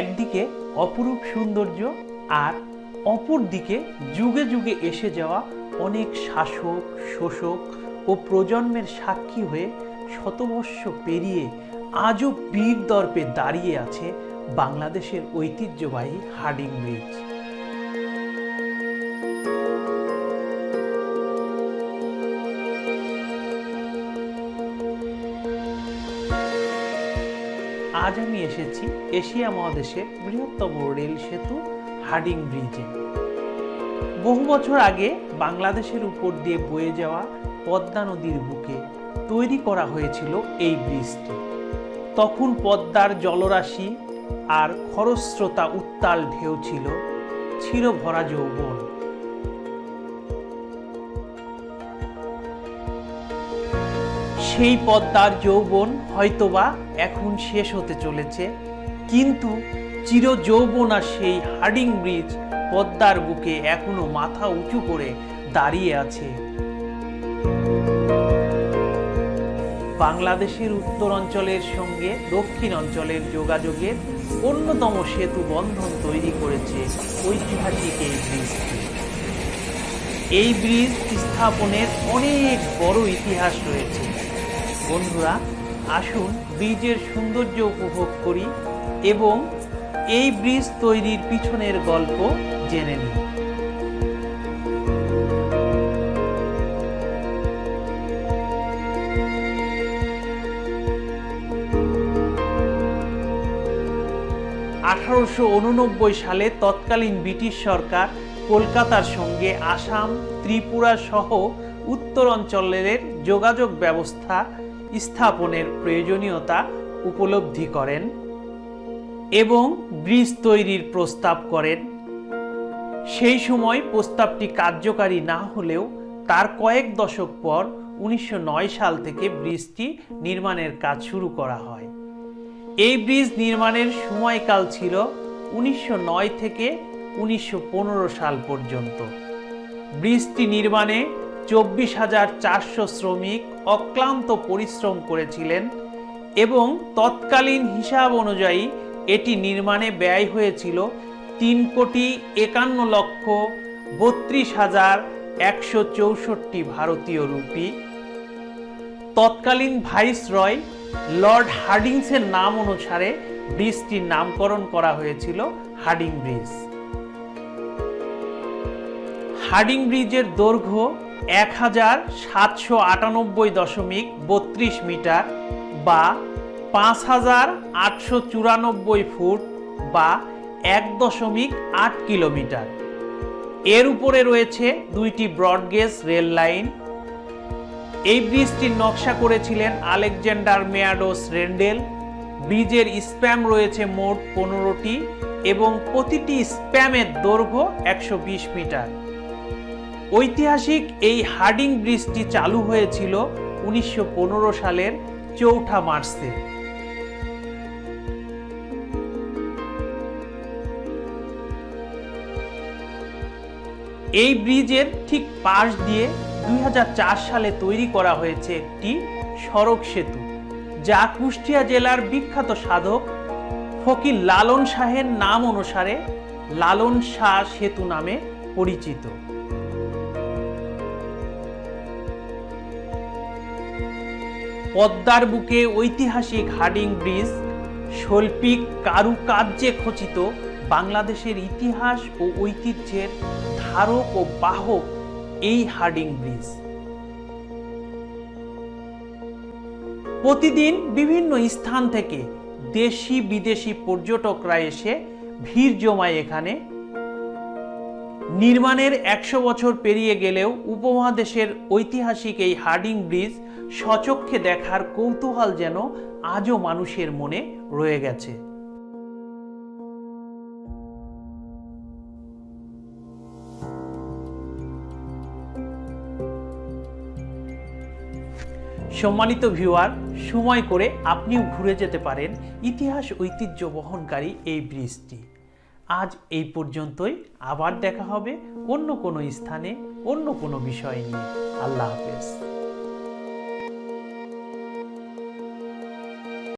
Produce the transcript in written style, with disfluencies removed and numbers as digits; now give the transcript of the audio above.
একদিকে অপরূপ সৌন্দর্য আর অপর দিকে যুগে যুগে এসে যাওয়া অনেক শাসক, শোষক ও প্রজন্মের সাক্ষী হয়ে শতবর্ষ পেরিয়ে আজও বীর দর্পে দাঁড়িয়ে আছে বাংলাদেশের ঐতিহ্যবাহী হার্ডিং ব্রিজ। আজ আমি এসেছি এশিয়া মহাদেশের বৃহত্তম রেল সেতু হার্ডিং ব্রিজে। বহু বছর আগে বাংলাদেশের উপর দিয়ে বয়ে যাওয়া পদ্মা নদীর বুকে তৈরি করা হয়েছিল এই ব্রিজটি। তখন পদ্মার জলরাশি আর খরস্রোতা উত্তাল ঢেউ ছিল ভরা যৌবন। সেই পদ্মার যৌবন হয়তোবা এখন শেষ হতে চলেছে, কিন্তু চির যৌবনা সেই হার্ডিং ব্রিজ পদ্মার বুকে এখনো মাথা উঁচু করে দাঁড়িয়ে আছে। বাংলাদেশের উত্তর অঞ্চলের সঙ্গে দক্ষিণ অঞ্চলের যোগাযোগের অন্যতম সেতু বন্ধন তৈরি করেছে ঐতিহাসিক এই ব্রিজটি। এই ব্রিজ স্থাপনের অনেক বড় ইতিহাস রয়েছে। বন্ধুরা, আসুন ব্রিজের সৌন্দর্য উপভোগ করি এবং এই ব্রিজ তৈরির পিছনের গল্প জেনে নিই। সালে তৎকালীন ব্রিটিশ সরকার কলকাতার সঙ্গে আসাম, ত্রিপুরা সহ উত্তর অঞ্চলের যোগাযোগ ব্যবস্থা স্থাপনের প্রয়োজনীয়তা উপলব্ধি করেন এবং ব্রিজ তৈরির প্রস্তাব করেন। সেই সময় প্রস্তাবটি কার্যকারী না হলেও তার কয়েক দশক পর 1909 সাল থেকে ব্রিজটি নির্মাণের কাজ শুরু করা হয়। এই ব্রিজ নির্মাণের সময়কাল ছিল 1909 থেকে 1915 সাল পর্যন্ত। ব্রিজটি নির্মাণে 24,400 শ্রমিক অক্লান্ত পরিশ্রম করেছিলেন এবং তৎকালীন হিসাব অনুযায়ী এটি নির্মাণে ব্যয় হয়েছিল 3,51,32,164 ভারতীয় রুপি। তৎকালীন ভাইসরয় লর্ড হার্ডিংসের নাম অনুসারে ব্রিজটির নামকরণ করা হয়েছিল হার্ডিং ব্রিজ। হার্ডিং ব্রিজের দৈর্ঘ্য 1,798.32 মিটার বা 5,894 ফুট বা 1.8 কিলোমিটার। এর উপরে রয়েছে দুইটি ব্রডগেজ রেল লাইন। এই ব্রিজটির নকশা করেছিলেন আলেকজান্ডার মেয়াডোস রেন্ডেল। ব্রিজের স্প্যাম রয়েছে মোট 15টি এবং প্রতিটি স্প্যামের দৈর্ঘ্য 120 মিটার। ঐতিহাসিক এই হার্ডিং ব্রিজটি চালু হয়েছিল 1915 সালের 4 মার্চে। এই ব্রিজের ঠিক পাশ দিয়ে 2004 সালে তৈরি করা হয়েছে একটি সড়ক সেতু, যা কুষ্টিয়া জেলার বিখ্যাত সাধক ফকির লালন শাহের নাম অনুসারে লালন শাহ সেতু নামে পরিচিত। পদ্মার বুকে ঐতিহাসিক হার্ডিং ব্রিজ শৈল্পিক কারুকার্যে খচিত বাংলাদেশের ইতিহাস ও ঐতিহ্যের ধারক ও বাহক এই হার্ডিং ব্রিজ। প্রতিদিন বিভিন্ন স্থান থেকে দেশি বিদেশি পর্যটকরা এসে ভিড় জমায় এখানে। নির্মাণের 100 বছর পেরিয়ে গেলেও উপমহাদেশের ঐতিহাসিক এই হার্ডিং ব্রিজ সচক্ষে দেখার কৌতূহল যেন আজও মানুষের মনে রয়ে গেছে। সম্মানিত ভিউয়ার, সময় করে আপনিও ঘুরে যেতে পারেন ইতিহাস ঐতিহ্য বহনকারী এই ব্রিজটি। আজ এই পর্যন্তই। আবার দেখা হবে অন্য কোনো স্থানে অন্য কোনো বিষয় নিয়ে। আল্লাহ হাফেজ।